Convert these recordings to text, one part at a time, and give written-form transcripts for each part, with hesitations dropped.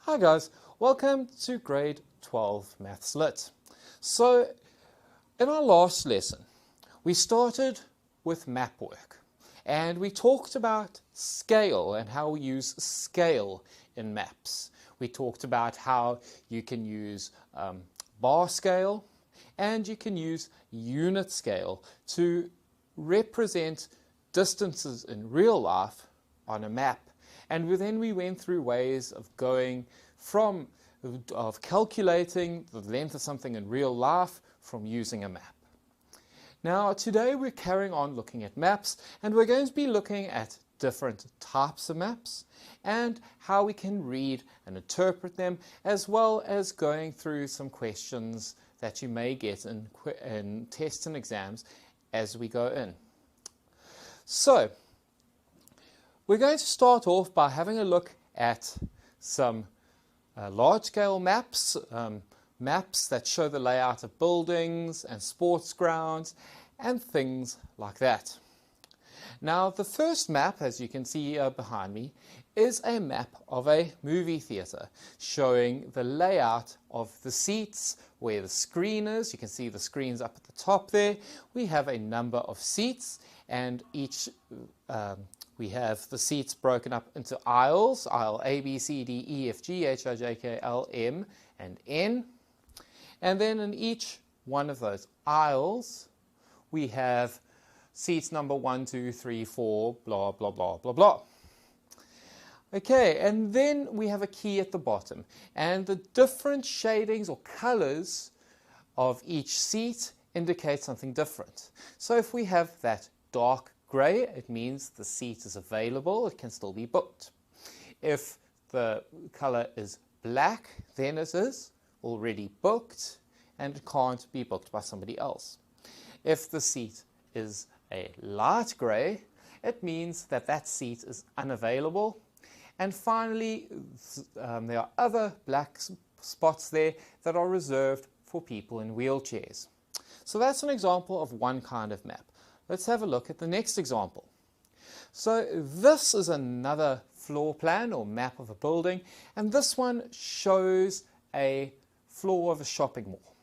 Hi guys, welcome to grade 12 Maths Lit. So in our last lesson we started with map work and we talked about scale and how we use scale in maps. We talked about how you can use bar scale and you can use unit scale to represent distances in real life on a map. And then we went through ways of going from, calculating the length of something in real life from using a map. Now today we're carrying on looking at maps, and we're going to be looking at different types of maps and how we can read and interpret them, as well as going through some questions that you may get in tests and exams as we go in. So we're going to start off by having a look at some large-scale maps, maps that show the layout of buildings and sports grounds and things like that. Now the first map, as you can see behind me, is a map of a movie theatre showing the layout of the seats, where the screen is. You can see the screen's up at the top there. We have a number of seats, and each we have the seats broken up into aisles, aisle A, B, C, D, E, F, G, H, I, J, K, L, M, and N. And then in each one of those aisles, we have seats number 1, 2, 3, 4, blah, blah, blah, blah, blah. Okay, and then we have a key at the bottom. And the different shadings or colors of each seat indicate something different. So if we have that dark grey, it means the seat is available, it can still be booked. If the colour is black, then it is already booked and it can't be booked by somebody else. If the seat is a light grey, it means that that seat is unavailable. And finally, there are other black spots there that are reserved for people in wheelchairs. So that's an example of one kind of map. Let's have a look at the next example. So this is another floor plan or map of a building, and this one shows a floor of a shopping mall.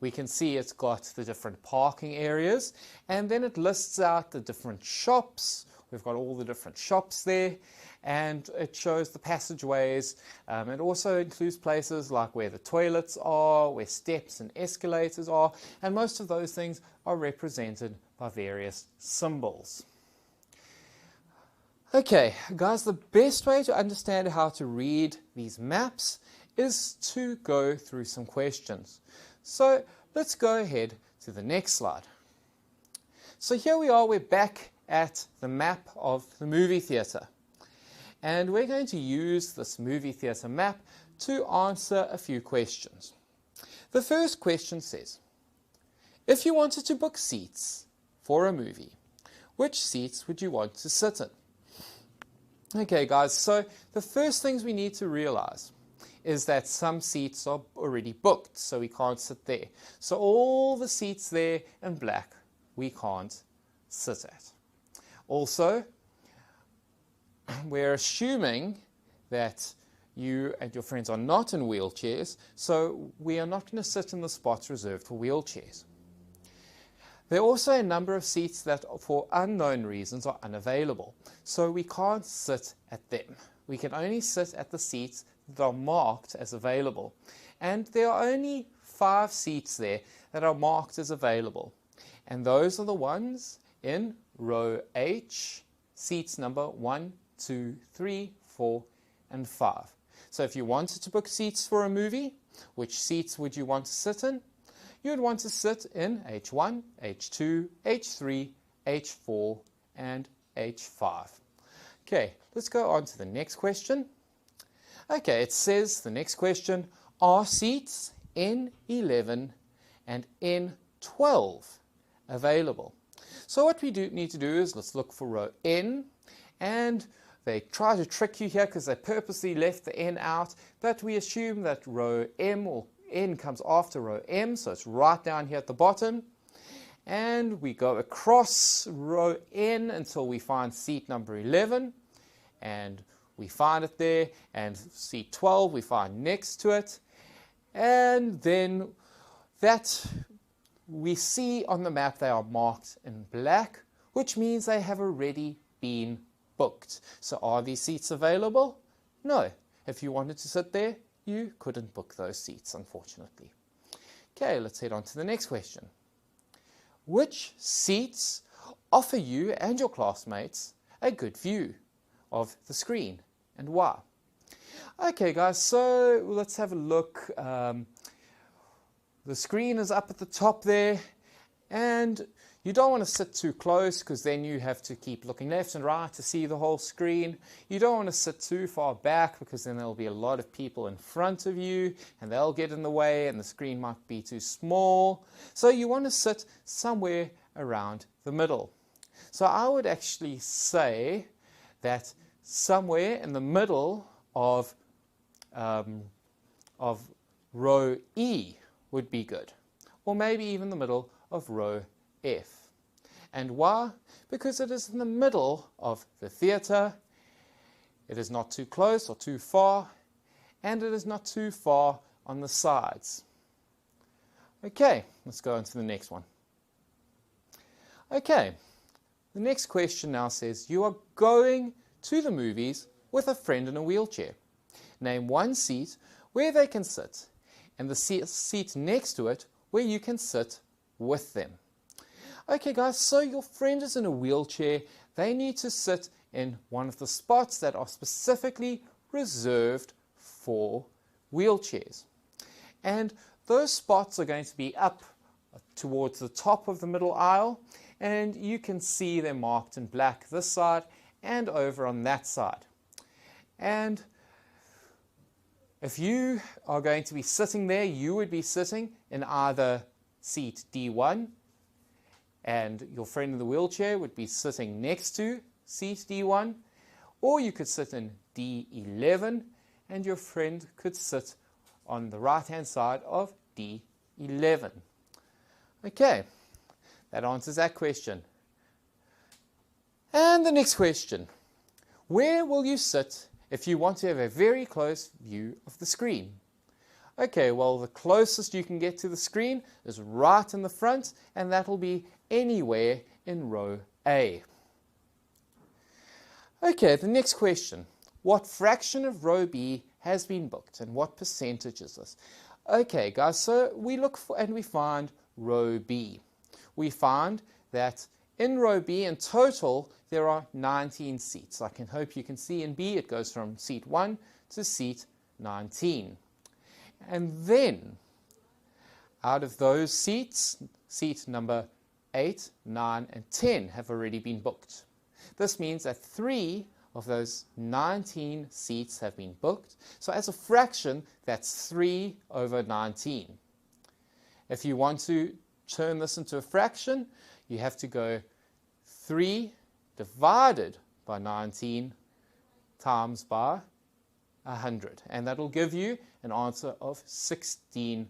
We can see it's got the different parking areas, and then it lists out the different shops. We've got all the different shops there, and it shows the passageways. It also includes places like where the toilets are, where steps and escalators are, and most of those things are represented by various symbols. Okay, guys, the best way to understand how to read these maps is to go through some questions. So let's go ahead to the next slide. So here we are, we're back at the map of the movie theatre. And we're going to use this movie theatre map to answer a few questions. The first question says, if you wanted to book seats for a movie, which seats would you want to sit in? Okay guys, so the first things we need to realize is that some seats are already booked, so we can't sit there. So all the seats there in black, we can't sit at. Also, we're assuming that you and your friends are not in wheelchairs, so we are not going to sit in the spots reserved for wheelchairs. There are also a number of seats that, for unknown reasons, are unavailable, so we can't sit at them. We can only sit at the seats that are marked as available. And there are only 5 seats there that are marked as available. And those are the ones in row H, seats number 1, 2, 3, 4, and 5. So if you wanted to book seats for a movie, which seats would you want to sit in? You would want to sit in H1, H2, H3, H4, and H5. Okay, let's go on to the next question. Okay, it says, the next question, are seats N11 and N12 available? So what we need to do is let's look for row N, and they try to trick you here because they purposely left the N out, but we assume that row M or N comes after row M, so it's right down here at the bottom. And we go across row N until we find seat number 11, and we find it there, and seat 12 we find next to it, and then that we see on the map they are marked in black, which means they have already been booked. So are these seats available? No. If you wanted to sit there, you couldn't book those seats, unfortunately. Okay, let's head on to the next question. Which seats offer you and your classmates a good view of the screen, and why? Okay guys, so let's have a look. The screen is up at the top there, and you don't want to sit too close because then you have to keep looking left and right to see the whole screen. You don't want to sit too far back because then there'll be a lot of people in front of you and they'll get in the way and the screen might be too small. So you want to sit somewhere around the middle. So I would actually say that somewhere in the middle of row E would be good, or maybe even the middle of row F. And why? Because it is in the middle of the theatre, it is not too close or too far, and it is not too far on the sides. Okay, let's go on to the next one. Okay, the next question now says, you are going to the movies with a friend in a wheelchair. Name one seat where they can sit, and the seat next to it where you can sit with them. Okay guys, so your friend is in a wheelchair. They need to sit in one of the spots that are specifically reserved for wheelchairs. And those spots are going to be up towards the top of the middle aisle, and you can see them marked in black this side and over on that side. And if you are going to be sitting there, you would be sitting in either seat D1, and your friend in the wheelchair would be sitting next to seat D1, or you could sit in D11 and your friend could sit on the right hand side of D11. Okay, that answers that question. And the next question, where will you sit if you want to have a very close view of the screen? Okay, well, the closest you can get to the screen is right in the front, and that will be anywhere in row A. Okay, the next question. What fraction of row B has been booked, and what percentage is this? Okay, guys, so we look for and we find row B. We find that in row B in total there are 19 seats. I can hope you can see in B it goes from seat 1 to seat 19. And then out of those seats, seat number 8, 9 and 10 have already been booked. This means that 3 of those 19 seats have been booked. So as a fraction, that's 3 over 19. If you want to turn this into a fraction, you have to go 3 divided by 19 times by 100. And that will give you an answer of 16%.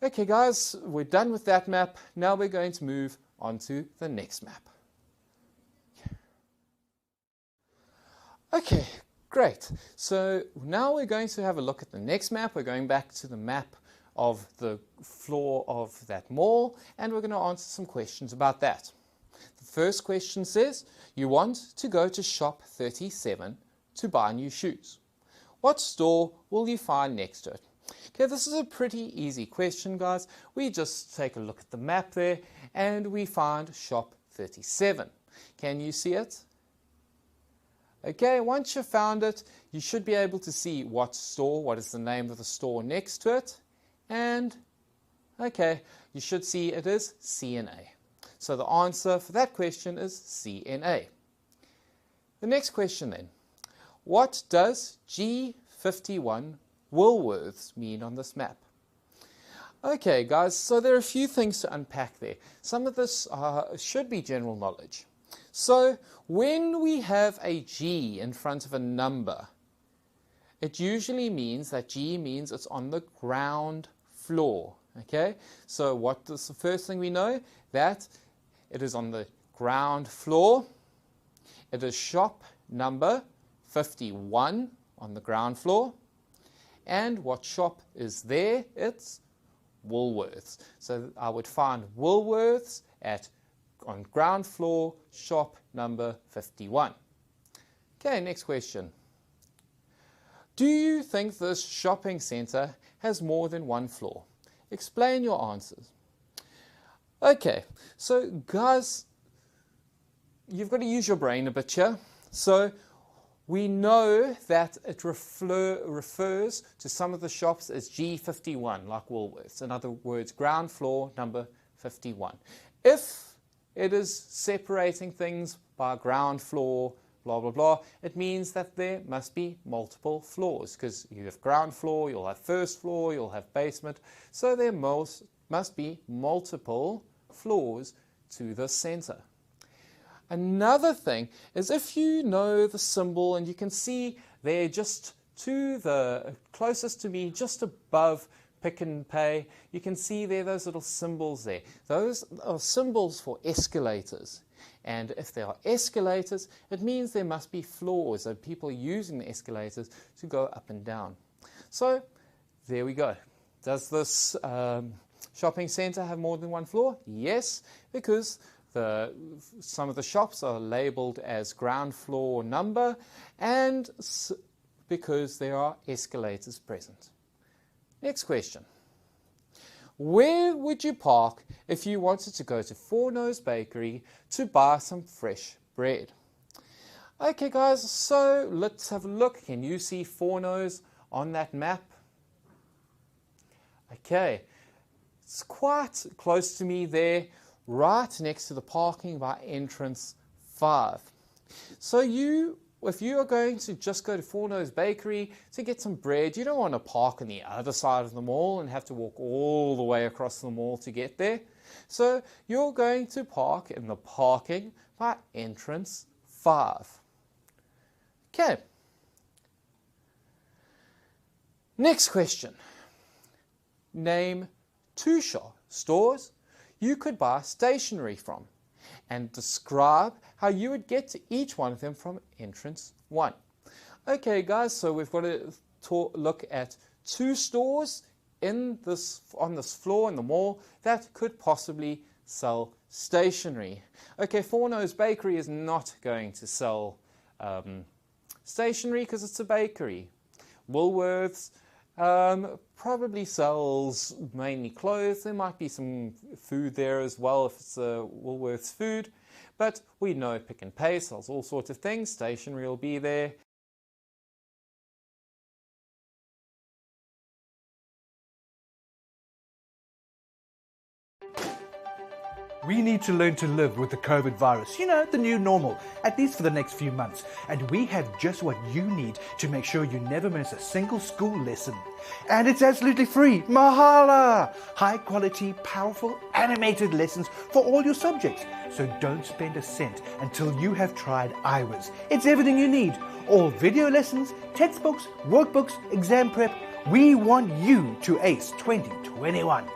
Okay guys, we're done with that map. Now we're going to move on to the next map. Okay, great. So now we're going to have a look at the next map. We're going back to the map of the floor of that mall, and we're going to answer some questions about that. The first question says, you want to go to shop 37 to buy new shoes. What store will you find next to it? Okay, this is a pretty easy question, guys. We just take a look at the map there, and we find shop 37. Can you see it? Okay, once you've found it, you should be able to see what store, what is the name of the store next to it, and okay, you should see it is C&A. So the answer for that question is C&A. The next question then, what does G51 Woolworths mean on this map? Okay guys, so there are a few things to unpack there. Some of this should be general knowledge. So when we have a G in front of a number, it usually means that G means it's on the ground floor. Okay, so what is the first thing we know? That it is on the ground floor. It is shop number 51 on the ground floor. And what shop is there? It's Woolworths. So I would find Woolworths on ground floor, shop number 51. Okay, next question. Do you think this shopping centre has more than one floor? Explain your answers. Okay, so guys, you've got to use your brain a bit here. So we know that it refers to some of the shops as G51, like Woolworths. In other words, ground floor number 51. If it is separating things by ground floor, blah, blah, blah, it means that there must be multiple floors, because you have ground floor, you'll have first floor, you'll have basement. So there must be multiple floors to the centre. Another thing is, if you know the symbol and you can see there just to the closest to me, just above Pick and Pay, you can see there those little symbols there. Those are symbols for escalators. And if there are escalators, it means there must be floors, and people are using the escalators to go up and down. So there we go. Does this shopping centre have more than one floor? Yes, because some of the shops are labelled as ground floor number, and because there are escalators present. Next question. Where would you park if you wanted to go to Four Nose Bakery to buy some fresh bread? Okay guys, so let's have a look. Can you see Four Nose on that map? Okay, it's quite close to me there, right next to the parking by entrance 5. So if you are going to just go to Four Nose Bakery to get some bread, you don't want to park on the other side of the mall and have to walk all the way across the mall to get there. So you're going to park in the parking by entrance 5. Okay. Next question. Name 2 stores you could buy stationery from, and describe how you would get to each one of them from entrance 1. Okay guys, so we've got to look at 2 stores on this floor in the mall that could possibly sell stationery. Okay, Four Nose Bakery is not going to sell stationery because it's a bakery. Woolworths probably sells mainly clothes. There might be some food there as well if it's a Woolworths food. But we know Pick and Pay sells all sorts of things. Stationery will be there. We need to learn to live with the COVID virus, you know, the new normal, at least for the next few months. And we have just what you need to make sure you never miss a single school lesson. And it's absolutely free, mahala! High quality, powerful, animated lessons for all your subjects. So don't spend a cent until you have tried iWhiz. It's everything you need. All video lessons, textbooks, workbooks, exam prep. We want you to ace 2021.